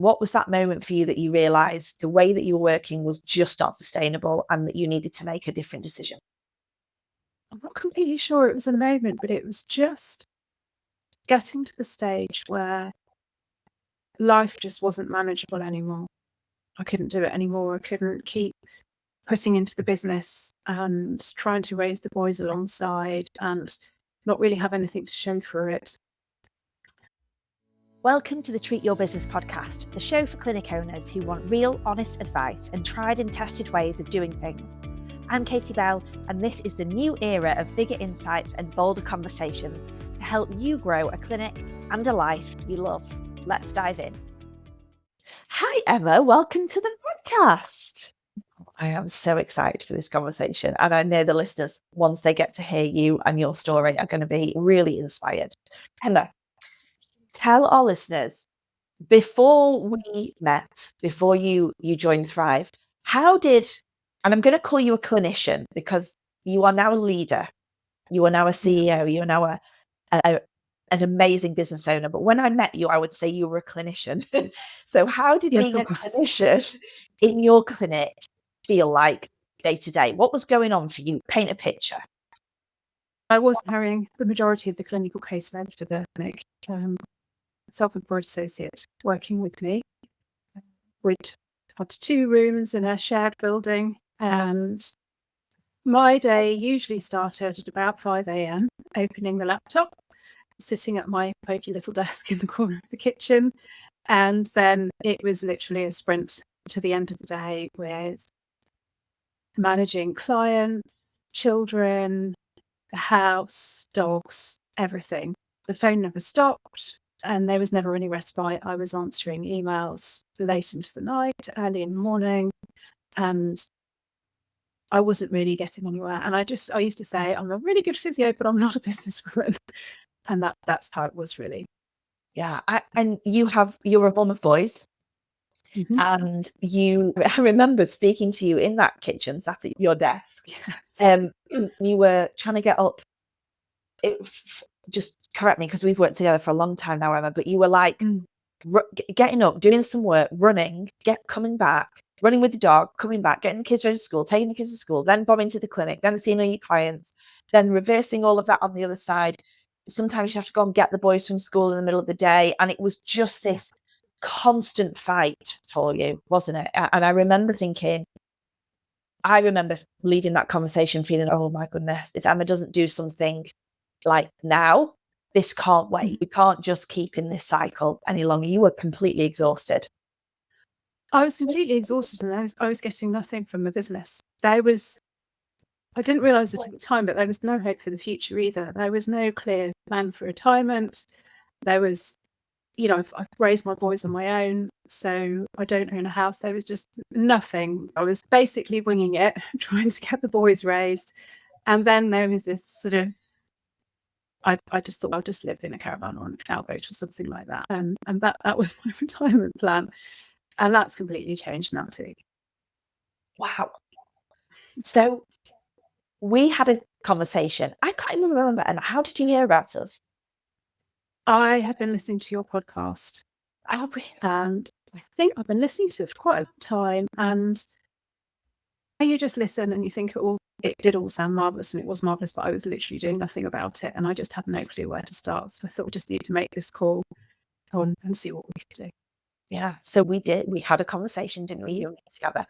What was that moment for you that you realised the way that you were working was just not sustainable and that you needed to make a different decision? I'm not completely sure it was a moment, but it was just getting to the stage where life just wasn't manageable anymore. I couldn't do it anymore. I couldn't keep putting into the business and trying to raise the boys alongside and not really have anything to show for it. Welcome to the Treat Your Business podcast, the show for clinic owners who want real, honest advice and tried and tested ways of doing things. I'm Katie Bell, and this is the new era of bigger insights and bolder conversations to help you grow a clinic and a life you love. Let's dive in. Hi, Emma. Welcome to the podcast. I am so excited for this conversation, and I know the listeners, once they get to hear you and your story, are going to be really inspired. Emma, tell our listeners, before we met, before you joined Thrive, and I'm going to call you a clinician because you are now a leader, you are now a CEO, you are now an amazing business owner. But when I met you, I would say you were a clinician. So how did being a clinician in your clinic feel like day to day? What was going on for you? Paint a picture. I was carrying the majority of the clinical caseload for the clinic. Self-employed associate working with me. We'd had 2 rooms in a shared building, and my day usually started at about 5 a.m, opening the laptop, sitting at my pokey little desk in the corner of the kitchen, and then it was literally a sprint to the end of the day with managing clients, children, the house, dogs, everything. The phone never stopped. And there was never any respite. I was answering emails late into the night, early in the morning, and I wasn't really getting anywhere. And I used to say, I'm a really good physio, but I'm not a businesswoman. And that's how it was really. Yeah. And you're a mum of boys. Mm-hmm. And I remember speaking to you in that kitchen, sat at your desk. Yes. You were trying to get up. Just correct me, because we've worked together for a long time now, Emma, but you were like getting up, doing some work, running, coming back, running with the dog, coming back, getting the kids ready to school, taking the kids to school, then bombing to the clinic, then seeing all your clients, then reversing all of that on the other side. Sometimes you have to go and get the boys from school in the middle of the day. And it was just this constant fight for you, wasn't it? And I remember leaving that conversation feeling, oh my goodness, if Emma doesn't do something like now, this can't wait. We can't just keep in this cycle any longer. You were completely exhausted. I was completely exhausted, and I was getting nothing from the business. I didn't realise it at the time, but there was no hope for the future either. There was no clear plan for retirement. There was, I've raised my boys on my own, so I don't own a house. There was just nothing. I was basically winging it, trying to get the boys raised. And then there was this sort of, I just thought I'll just live in a caravan or on a canal boat or something like that. And that was my retirement plan. And that's completely changed now too. Wow. So we had a conversation. I can't even remember. And how did you hear about us? I have been listening to your podcast. Oh, really? And I think I've been listening to it for quite a long time. And you just listen and you think it did all sound marvellous, and it was marvellous, but I was literally doing nothing about it. And I just had no clue where to start. So I thought we just need to make this call on and see what we could do. Yeah. So we did. We had a conversation, didn't we, you and me together?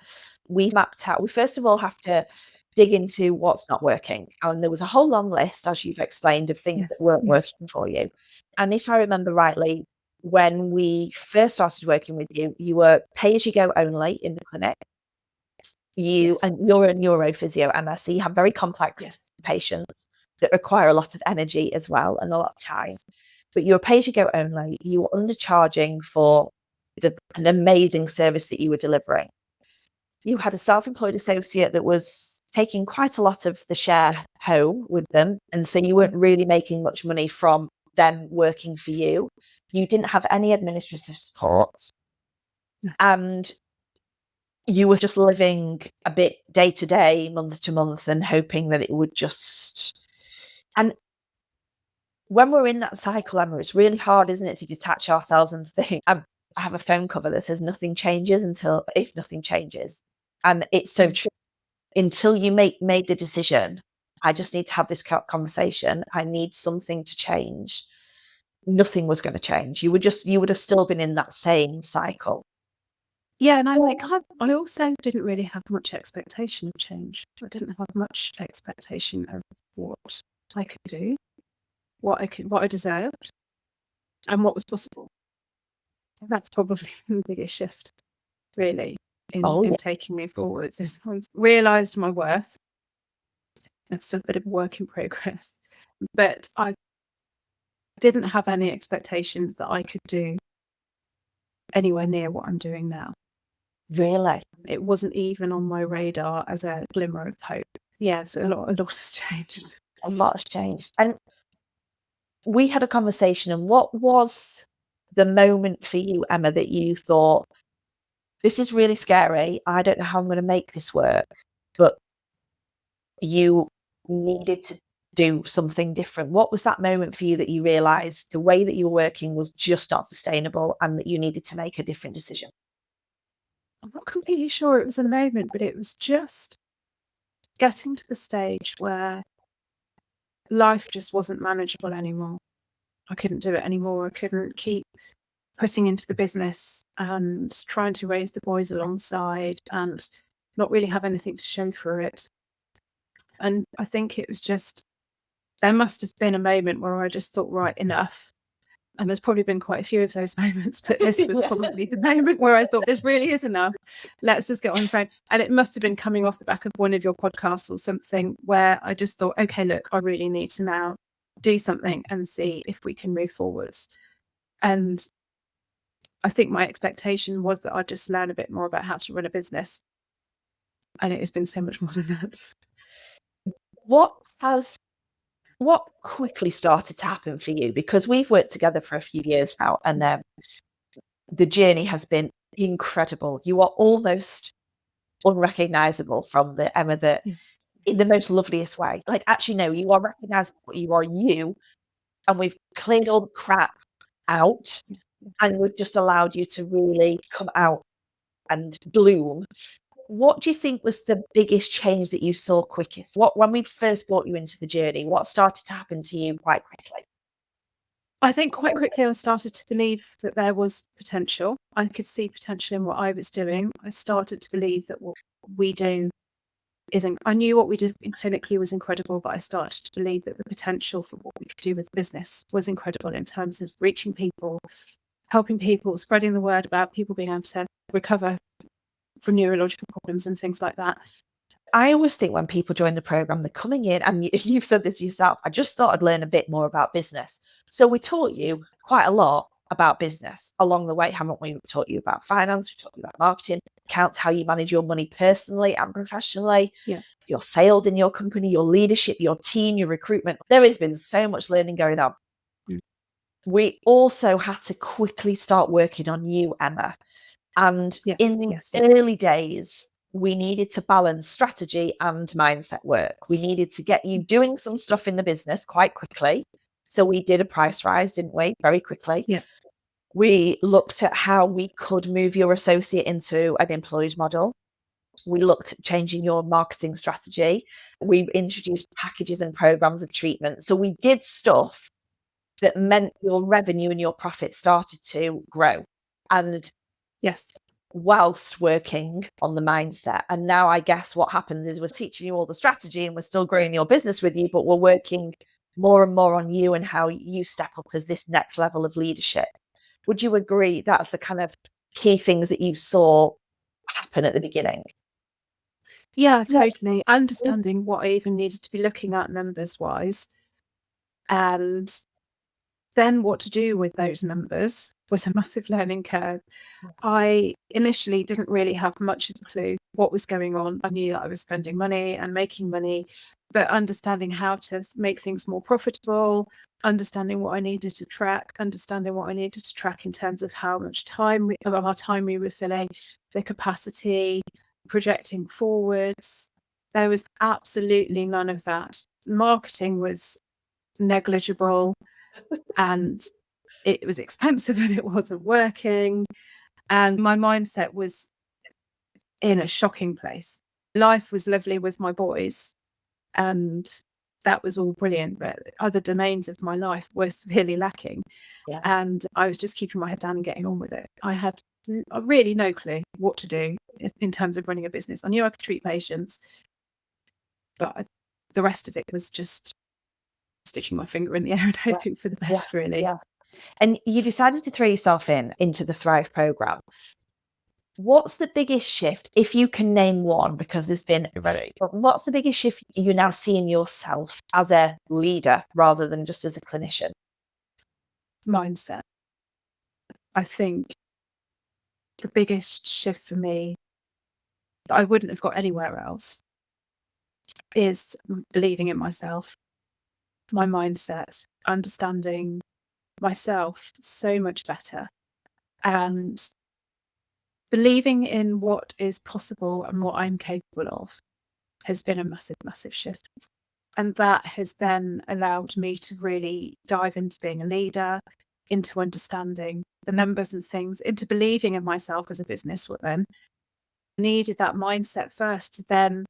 We mapped out. We first of all have to dig into what's not working. And there was a whole long list, as you've explained, of things that weren't working for you. And if I remember rightly, when we first started working with you, you were pay-as-you-go only in the clinic. And you're a neuro physio, Emma, so you have very complex patients that require a lot of energy as well and a lot of time. But you're pay-as-you-go only. You were undercharging for an amazing service that you were delivering. You had a self-employed associate that was taking quite a lot of the share home with them. And so you weren't really making much money from them working for you. You didn't have any administrative support. And you were just living a bit day to day, month to month, and hoping that it would just... And when we're in that cycle, Emma, it's really hard, isn't it, to detach ourselves and think, I have a phone cover that says nothing changes until if nothing changes. And it's so true. Until you made the decision, I just need to have this conversation. I need something to change. Nothing was going to change. You would have still been in that same cycle. Yeah, and I think I also didn't really have much expectation of change. I didn't have much expectation of what I could do, what I deserved, and what was possible. And that's probably the biggest shift, really, in taking me forwards. Is I realised my worth. That's still a bit of a work in progress, but I didn't have any expectations that I could do anywhere near what I'm doing now. Really? It wasn't even on my radar as a glimmer of hope. Yes, a lot has changed. A lot has changed. And we had a conversation, and what was the moment for you, Emma, that you thought, this is really scary. I don't know how I'm going to make this work, but you needed to do something different. What was that moment for you that you realized the way that you were working was just not sustainable and that you needed to make a different decision? I'm not completely sure it was a moment, but it was just getting to the stage where life just wasn't manageable anymore. I couldn't do it anymore. I couldn't keep putting into the business and trying to raise the boys alongside and not really have anything to show for it. And I think it was just, there must have been a moment where I just thought, right, enough. And there's probably been quite a few of those moments, but this was probably the moment where I thought, this really is enough. Let's just get on the phone. And it must have been coming off the back of one of your podcasts or something where I just thought, okay, look, I really need to now do something and see if we can move forwards. And I think my expectation was that I'd just learn a bit more about how to run a business. And it has been so much more than that. What quickly started to happen for you? Because we've worked together for a few years now, and the journey has been incredible. You are almost unrecognizable from the Emma that in the most loveliest way. Like, actually, no, you are recognizable. You are you, and we've cleared all the crap out, and we've just allowed you to really come out and bloom. What do you think was the biggest change that you saw quickest? When we first brought you into the journey, what started to happen to you quite quickly? I think quite quickly I started to believe that there was potential. I could see potential in what I was doing. I started to believe that what we do isn't. I knew what we did clinically was incredible, but I started to believe that the potential for what we could do with business was incredible in terms of reaching people, helping people, spreading the word about people being able to recover from neurological problems and things like that. I always think when people join the program, they're coming in, and you've said this yourself, I just thought I'd learn a bit more about business. So we taught you quite a lot about business along the way, haven't we? We taught you about finance, we taught you about marketing, accounts, how you manage your money personally and professionally, your sales in your company, your leadership, your team, your recruitment. There has been so much learning going on. We also had to quickly start working on you, Emma. And in the early days, we needed to balance strategy and mindset work. We needed to get you doing some stuff in the business quite quickly. So we did a price rise, didn't we? Very quickly. We looked at how we could move your associate into an employed model. We looked at changing your marketing strategy. We introduced packages and programs of treatment. So we did stuff that meant your revenue and your profit started to grow. And whilst working on the mindset. And now I guess what happens is we're teaching you all the strategy and we're still growing your business with you, but we're working more and more on you and how you step up as this next level of leadership. Would you agree that's the kind of key things that you saw happen at the beginning? Yeah, totally. Understanding what I even needed to be looking at numbers wise, and then what to do with those numbers was a massive learning curve. I initially didn't really have much of a clue what was going on. I knew that I was spending money and making money, but understanding how to make things more profitable, understanding what I needed to track, understanding what I needed to track in terms of how much time we were filling, the capacity, projecting forwards. There was absolutely none of that. Marketing was negligible, and it was expensive and it wasn't working. And my mindset was in a shocking place. Life was lovely with my boys, and that was all brilliant, but other domains of my life were severely lacking. Yeah. And I was just keeping my head down and getting on with it. I had really no clue what to do in terms of running a business. I knew I could treat patients, but the rest of it was just sticking my finger in the air and hoping for the best, really. Yeah. And you decided to throw yourself into the Thrive program. What's the biggest shift, if you can name one, because there's been already, but what's the biggest shift you now see in yourself as a leader rather than just as a clinician? Mindset. I think the biggest shift for me that I wouldn't have got anywhere else is believing in myself, my mindset, understanding myself so much better, and believing in what is possible and what I'm capable of has been a massive, massive shift. And that has then allowed me to really dive into being a leader, into understanding the numbers and things, into believing in myself as a businesswoman. I needed that mindset first to then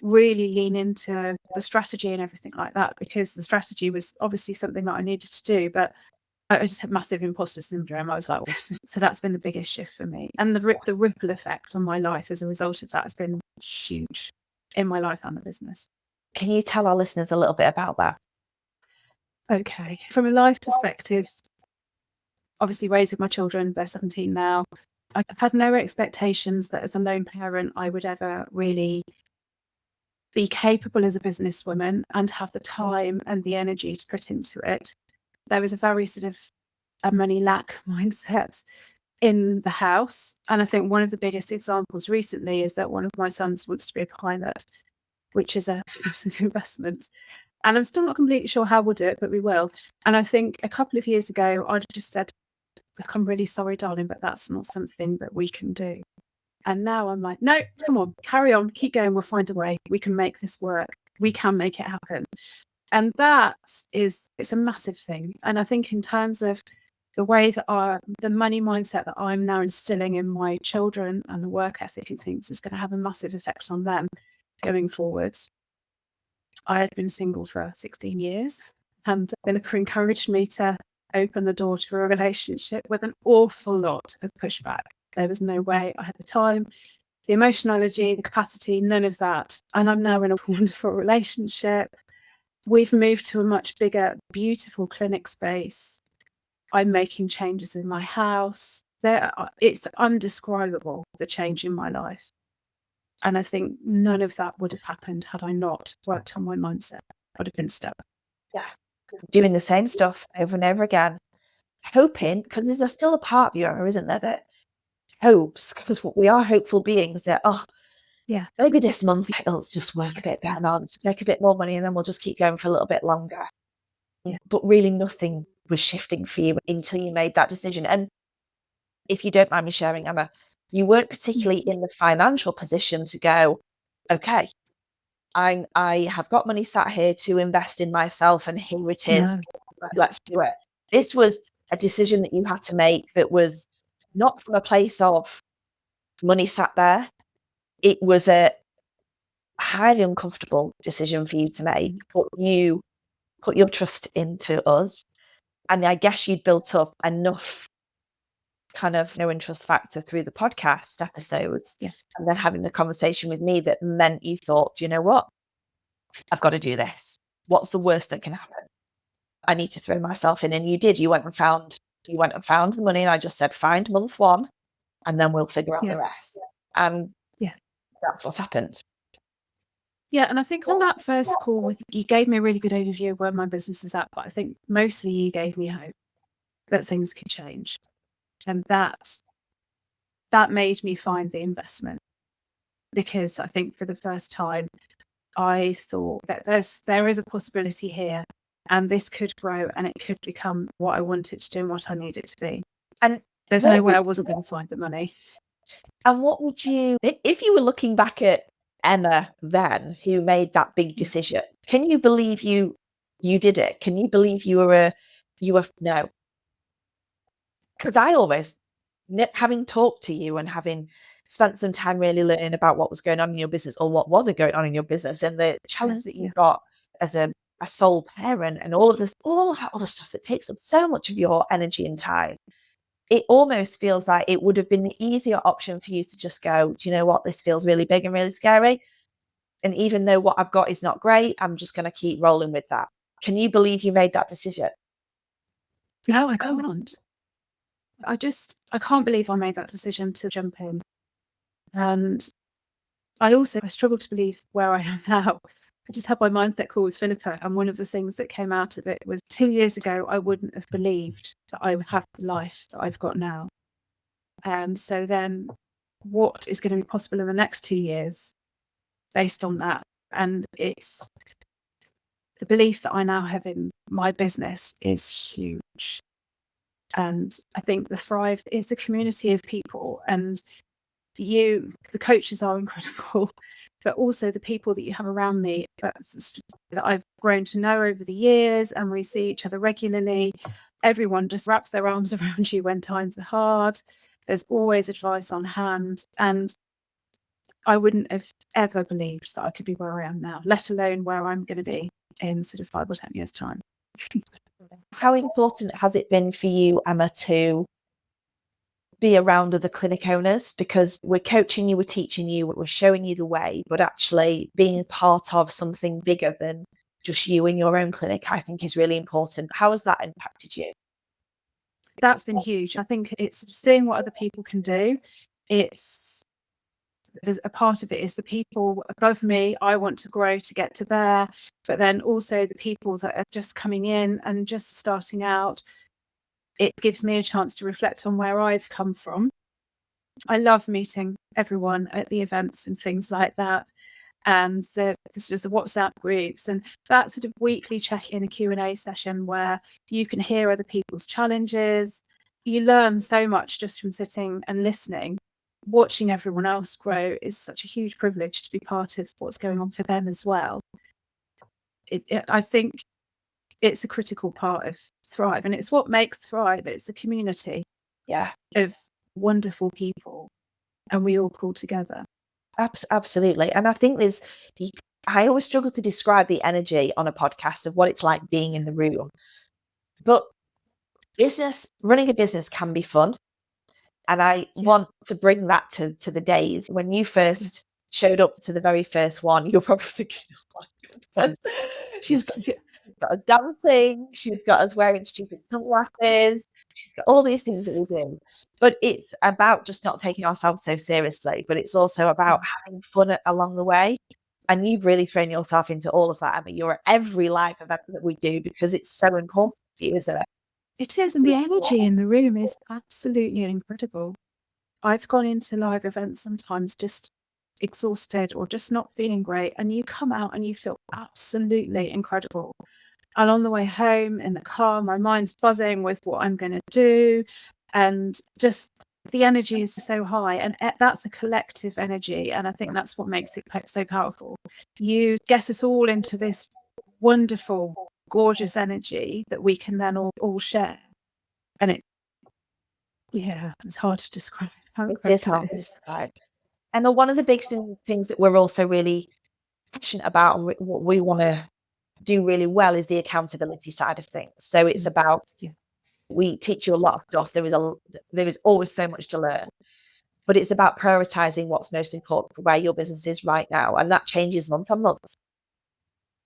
really lean into the strategy and everything like that, because the strategy was obviously something that I needed to do, but I just had massive imposter syndrome. I was like, so that's been the biggest shift for me. And the ripple effect on my life as a result of that has been huge in my life and the business. Can you tell our listeners a little bit about that? Okay. From a life perspective, obviously raising my children, they're 17 now. I've had no expectations that as a lone parent, I would ever really be capable as a businesswoman and have the time and the energy to put into it. There was a very sort of a money lack mindset in the house. And I think one of the biggest examples recently is that one of my sons wants to be a pilot, which is a massive investment. And I'm still not completely sure how we'll do it, but we will. And I think a couple of years ago, I'd just said, look, I'm really sorry, darling, but that's not something that we can do. And now I'm like, no, come on, carry on, keep going. We'll find a way. We can make this work. We can make it happen. And it's a massive thing. And I think in terms of the way that the money mindset that I'm now instilling in my children and the work ethic and things is going to have a massive effect on them going forwards. I had been single for 16 years, and Jennifer encouraged me to open the door to a relationship with an awful lot of pushback. There was no way I had the time, the emotionality, the capacity, none of that. And I'm now in a wonderful relationship. We've moved to a much bigger, beautiful clinic space. I'm making changes in my house. It's undescribable, the change in my life. And I think none of that would have happened had I not worked on my mindset. I'd have been stuck. Yeah. Doing the same stuff over and over again, hoping, because there's still a part of you, isn't there, that hopes, because we are hopeful beings, that, yeah, maybe this month it'll just work a bit better and I'll just make a bit more money and then we'll just keep going for a little bit longer. Yeah. But really nothing was shifting for you until you made that decision. And if you don't mind me sharing, Emma, you weren't particularly in the financial position to go, okay, I have got money sat here to invest in myself and here it is. No. Let's do it. This was a decision that you had to make that was not from a place of money sat there. It was a highly uncomfortable decision for you to make, but you put your trust into us. And I guess you'd built up enough kind of no interest factor through the podcast episodes. Yes. And then having a conversation with me that meant you thought, do you know what? I've got to do this. What's the worst that can happen? I need to throw myself in. And you did. You went and found the money. And I just said, find month one, and then we'll figure out the rest. And that's what's happened. Yeah, and I think on that first call, you gave me a really good overview of where my business is at, but I think mostly you gave me hope that things could change. And that made me find the investment, because I think for the first time, I thought that there is a possibility here, and this could grow and it could become what I wanted to do and what I need it to be. And there's no way I wasn't going to find the money. And what would you, if you were looking back at Emma then, who made that big decision, can you believe you did it? Can you believe no? because I always, having talked to you and having spent some time really learning about what was going on in your business or what wasn't going on in your business and the challenge that you've got as a sole parent and all of this, all that other stuff that takes up so much of your energy and time, it almost feels like it would have been the easier option for you to just go, do you know what, this feels really big and really scary. And even though what I've got is not great, I'm just going to keep rolling with that. Can you believe you made that decision? No, I can't. I can't believe I made that decision to jump in. And I struggle to believe where I am now. I just had my mindset call with Philippa, and one of the things that came out of it was 2 years ago, I wouldn't have believed that I would have the life that I've got now. And so then what is going to be possible in the next 2 years based on that? And it's the belief that I now have in my business is huge. And I think the Thrive is a community of people, and the coaches are incredible, but also the people that you have around me that I've grown to know over the years, and we see each other regularly. Everyone just wraps their arms around you when times are hard. There's always advice on hand, and I wouldn't have ever believed that I could be where I am now, let alone where I'm going to be in sort of 5 or 10 years' time. How important has it been for you, Emma, to be around other clinic owners? Because we're coaching you, we're teaching you, we're showing you the way, but actually being part of something bigger than just you in your own clinic, I think is really important. How has that impacted you? That's been huge. I think it's seeing what other people can do. There's a part of it is the people above me, I want to grow to get to there, but then also the people that are just coming in and just starting out. It gives me a chance to reflect on where I've come from. I love meeting everyone at the events and things like that, and the WhatsApp groups and that sort of weekly check-in, a Q&A session where you can hear other people's challenges. You learn so much just from sitting and listening. Watching everyone else grow is such a huge privilege to be part of what's going on for them as well. I think it's a critical part of Thrive, and it's what makes Thrive. It's a community of wonderful people, and we all pull together. Absolutely. And I think I always struggle to describe the energy on a podcast of what it's like being in the room. But running a business can be fun. And I want to bring that to the days when you first showed up to the very first one. You're probably thinking, she's got us dancing, she's got us wearing stupid sunglasses, she's got all these things that we do. But it's about just not taking ourselves so seriously, but it's also about having fun along the way. And you've really thrown yourself into all of that, Emma. You're at every live event that we do because it's so important to you, isn't it? It is, and the energy in the room is absolutely incredible. I've gone into live events sometimes just exhausted or just not feeling great, and you come out and you feel absolutely incredible. And on the way home in the car, my mind's buzzing with what I'm going to do, and just the energy is so high, and that's a collective energy, and I think that's what makes it so powerful. You get us all into this wonderful, gorgeous energy that we can then all share, and it's hard to describe how incredible it is. And one of the big things that we're also really passionate about and what we want to do really well is the accountability side of things. So it's about, we teach you a lot of stuff. There is always so much to learn, but it's about prioritizing what's most important for where your business is right now. And that changes month on month.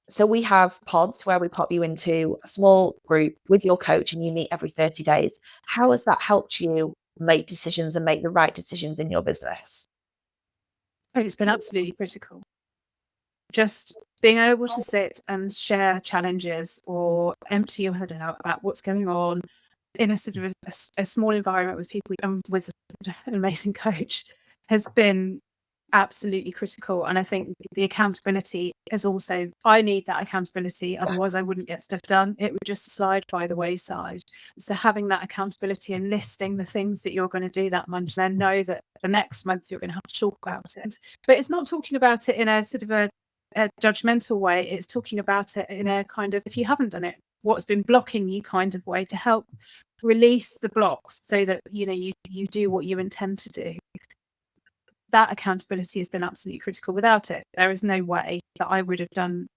So we have pods where we pop you into a small group with your coach and you meet every 30 days. How has that helped you make decisions and make the right decisions in your business? Oh, it's been absolutely critical. Just being able to sit and share challenges or empty your head out about what's going on in a sort of a small environment with people and with an amazing coach has been absolutely critical. And I think the accountability is also, I need that accountability, otherwise I wouldn't get stuff done. It would just slide by the wayside. So having that accountability and listing the things that you're going to do that month, then know that the next month you're going to have to talk about it. But it's not talking about it in a sort of a judgmental way. It's talking about it in a kind of, if you haven't done it, what's been blocking you kind of way to help release the blocks so that you do what you intend to do. That accountability has been absolutely critical. Without it, there is no way that I would have done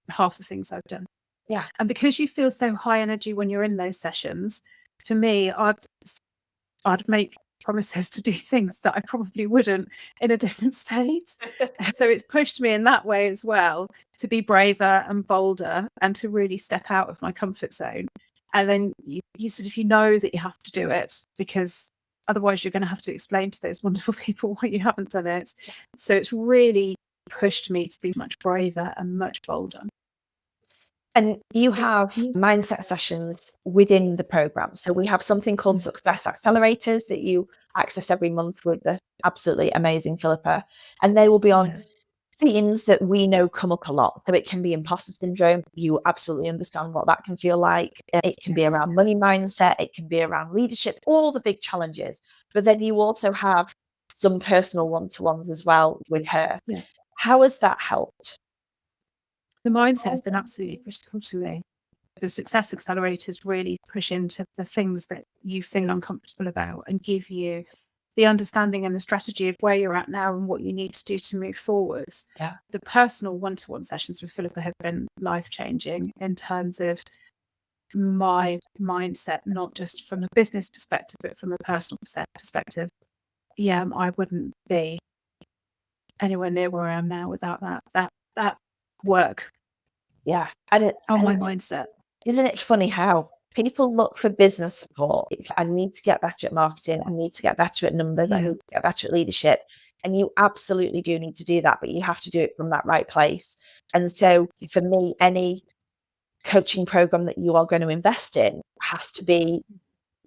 half the things I've done. Yeah. And because you feel so high energy when you're in those sessions, for me, I'd make promises to do things that I probably wouldn't in a different state. So it's pushed me in that way as well, to be braver and bolder and to really step out of my comfort zone. And then you sort of, know that you have to do it, because otherwise you're going to have to explain to those wonderful people why you haven't done it. So it's really pushed me to be much braver and much bolder. And you have mindset sessions within the program. So we have something called Success Accelerators that you access every month with the absolutely amazing Philippa. And they will be on themes that we know come up a lot. So it can be imposter syndrome. You absolutely understand what that can feel like. It can be around money mindset. It can be around leadership, all the big challenges. But then you also have some personal one-to-ones as well with her. Yeah. How has that helped? The mindset has been absolutely critical to me. The Success Accelerators really push into the things that you feel uncomfortable about and give you the understanding and the strategy of where you're at now and what you need to do to move forwards. Yeah. The personal one-to-one sessions with Philippa have been life-changing in terms of my mindset, not just from a business perspective, but from a personal perspective. Yeah, I wouldn't be anywhere near where I am now without that work. Yeah. And my mindset. Isn't it funny how people look for business support? It's, I need to get better at marketing. I need to get better at numbers. I need to get better at leadership. And you absolutely do need to do that, but you have to do it from that right place. And so for me, any coaching program that you are going to invest in has to be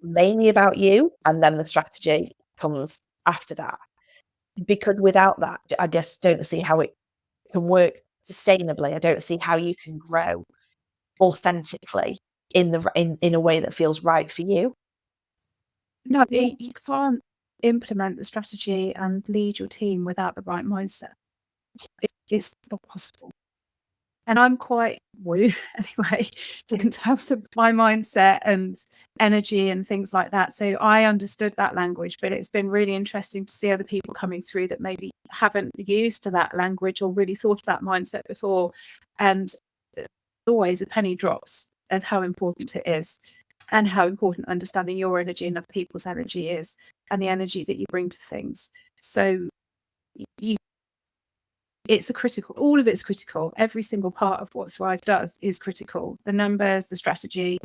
mainly about you. And then the strategy comes after that. Because without that, I just don't see how it can work sustainably. I don't see how you can grow authentically in a way that feels right for you. No, you can't implement the strategy and lead your team without the right mindset. It's not possible. And I'm quite woo anyway, in terms of my mindset and energy and things like that. So I understood that language, but it's been really interesting to see other people coming through that maybe haven't used to that language or really thought about mindset before. And always a penny drops of how important it is, and how important understanding your energy and other people's energy is, and the energy that you bring to things. So all of it's critical. Every single part of what Thrive does is critical. The numbers, the strategy,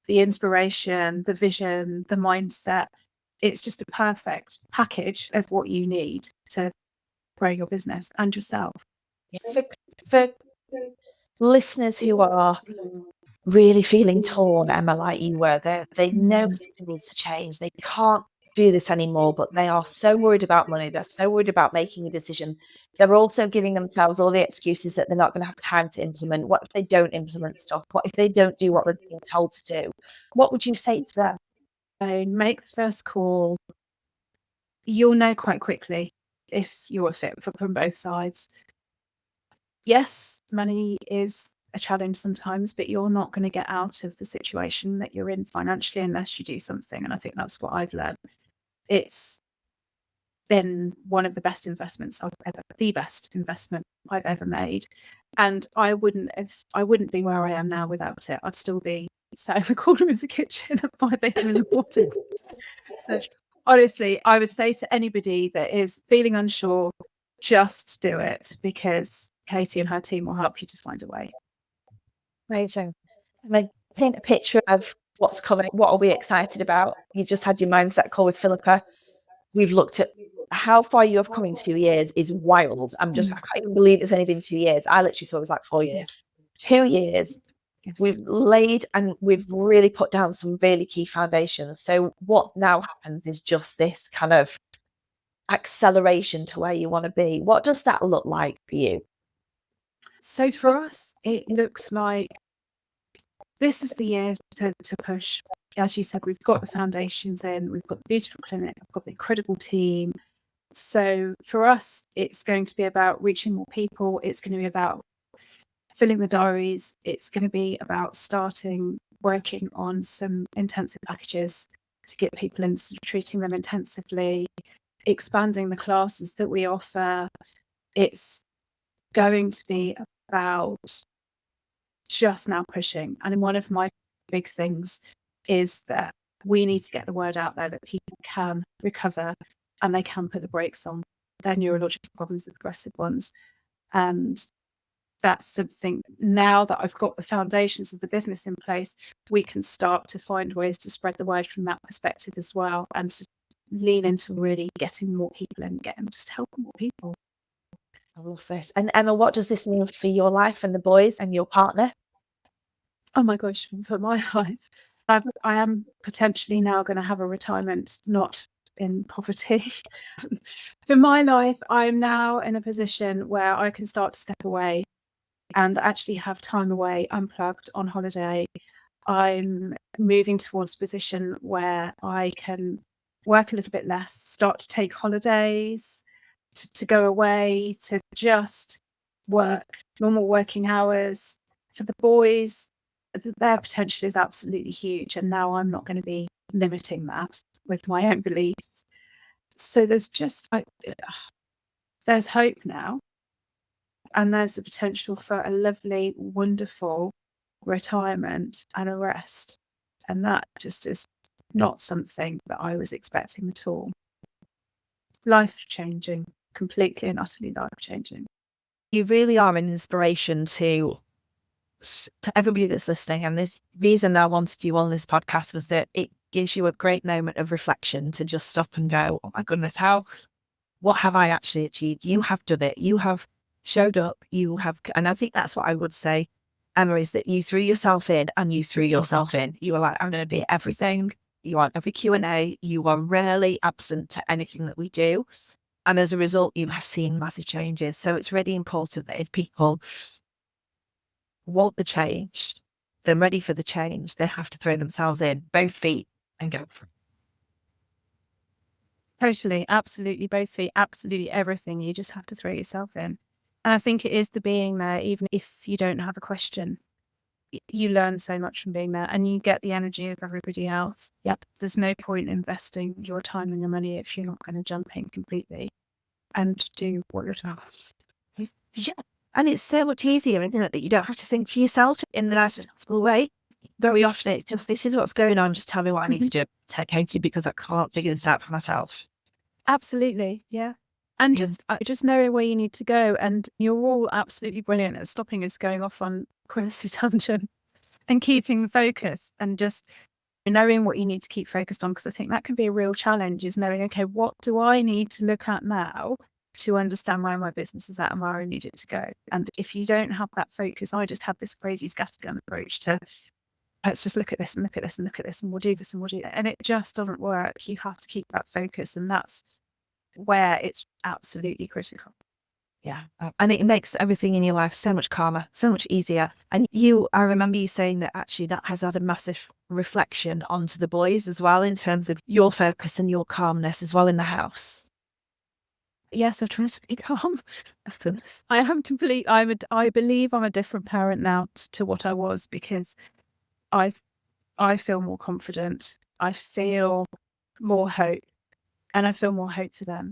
the inspiration, the vision, the mindset. It's just a perfect package of what you need to grow your business and yourself. For listeners who are really feeling torn, Emma, like you were, they know something needs to change. They can't do this anymore, but they are so worried about money. They're so worried about making a decision. They're also giving themselves all the excuses that they're not going to have time to implement. What if they don't implement stuff? What if they don't do what they're being told to do? What would you say to them? Make the first call. You'll know quite quickly if you're a fit from both sides. Yes, money is a challenge sometimes, but you're not going to get out of the situation that you're in financially unless you do something. And I think that's what I've learned. It's been one of the best investment I've ever made. And I wouldn't be where I am now without it. I'd still be sat in the corner of the kitchen at 5 a.m. in the morning. So honestly, I would say to anybody that is feeling unsure, just do it, because Katie and her team will help you to find a way. Amazing. Paint a picture of what's coming. What are we excited about? You've just had your mindset call with Philippa. We've looked at how far you have come in 2 years is wild. I can't even believe it's only been 2 years. I literally thought it was like 4 years. 2 years. Yes. We've laid and we've really put down some really key foundations. So what now happens is just this kind of acceleration to where you want to be. What does that look like for you? So for us, it looks like this is the year to push. As you said, we've got the foundations in, we've got the beautiful clinic, we've got the incredible team. So for us, it's going to be about reaching more people. It's going to be about filling the diaries. It's going to be about starting working on some intensive packages to get people in, sort of treating them intensively, expanding the classes that we offer. It's going to be about just now pushing. And one of my big things is that we need to get the word out there that people can recover and they can put the brakes on their neurological problems, the progressive ones. And that's something, now that I've got the foundations of the business in place, we can start to find ways to spread the word from that perspective as well, and to lean into really getting more people in, just helping more people. I love this. And Emma, what does this mean for your life and the boys and your partner? Oh my gosh, for my life, I am potentially now going to have a retirement, not in poverty. For my life, I'm now in a position where I can start to step away and actually have time away, unplugged, on holiday. I'm moving towards a position where I can work a little bit less, start to take holidays, to go away, to just work normal working hours. For the boys, their potential is absolutely huge, and now I'm not going to be limiting that with my own beliefs. So there's just there's hope now, and there's the potential for a lovely, wonderful retirement and a rest, and that just is not something that I was expecting at all. Life changing, completely and utterly life changing. You really are an inspiration to everybody that's listening. And the reason I wanted you on this podcast was that it gives you a great moment of reflection to just stop and go, oh my goodness, what have I actually achieved? You have done it. You have showed up. You have, and I think that's what I would say, Emma, is that you threw yourself in and you threw yourself in. You were like, I'm going to be at everything. You are on every Q&A. You are rarely absent to anything that we do. And as a result, you have seen massive changes. So it's really important that if people want the change, they're ready for the change, they have to throw themselves in, both feet, and go for it. Totally, absolutely, both feet, absolutely everything. You just have to throw yourself in. And I think it is the being there, even if you don't have a question. You learn so much from being there, and you get the energy of everybody else. Yep. There's no point investing your time and your money if you're not going to jump in completely and do what you're told. Yeah. And it's so much easier, isn't it, that you don't have to think for yourself in the nicest possible way. Very often it's just, this is what's going on, just tell me what I need to do. Take care because I can't figure this out for myself. Absolutely, yeah. And just knowing where you need to go. And you're all absolutely brilliant at stopping us going off on crazy tangent and keeping focus, and just knowing what you need to keep focused on. Because I think that can be a real challenge, is knowing, okay, what do I need to look at now to understand where my business is at and where I need it to go. And if you don't have that focus, I just have this crazy scattergun approach to, let's just look at this and look at this and look at this, and we'll do this and we'll do that. And it just doesn't work. You have to keep that focus, and that's where it's absolutely critical. Yeah. And it makes everything in your life so much calmer, so much easier. And I remember you saying that actually that has had a massive reflection onto the boys as well, in terms of your focus and your calmness as well in the house. Yes, I've tried to be calm. I believe I'm a different parent now to what I was, because I feel more confident. I feel more hope, and I feel more hope for them.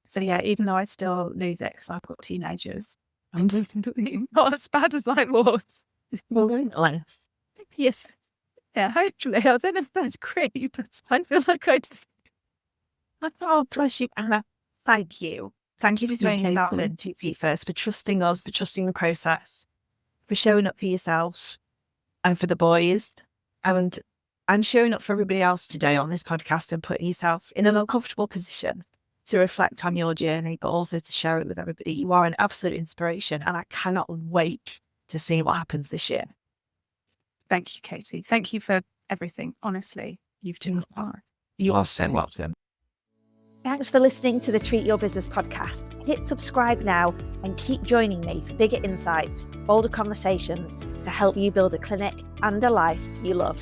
So yeah, even though I still lose it because I've got teenagers, I'm definitely not as bad as I was. Less. Yes. Yeah, hopefully. I don't know if that's great, but I feel like I do. Oh, bless you, Anna. Thank you. Thank you for throwing yourself in 2 feet first, for trusting us, for trusting the process, for showing up for yourself and for the boys, and showing up for everybody else today on this podcast, and putting yourself in an uncomfortable position to reflect on your journey, but also to share it with everybody. You are an absolute inspiration, and I cannot wait to see what happens this year. Thank you, Katie. Thank you for everything. Honestly, you've done a lot. You are so welcome. Thanks for listening to the Treat Your Business podcast. Hit subscribe now and keep joining me for bigger insights, bolder conversations to help you build a clinic and a life you love.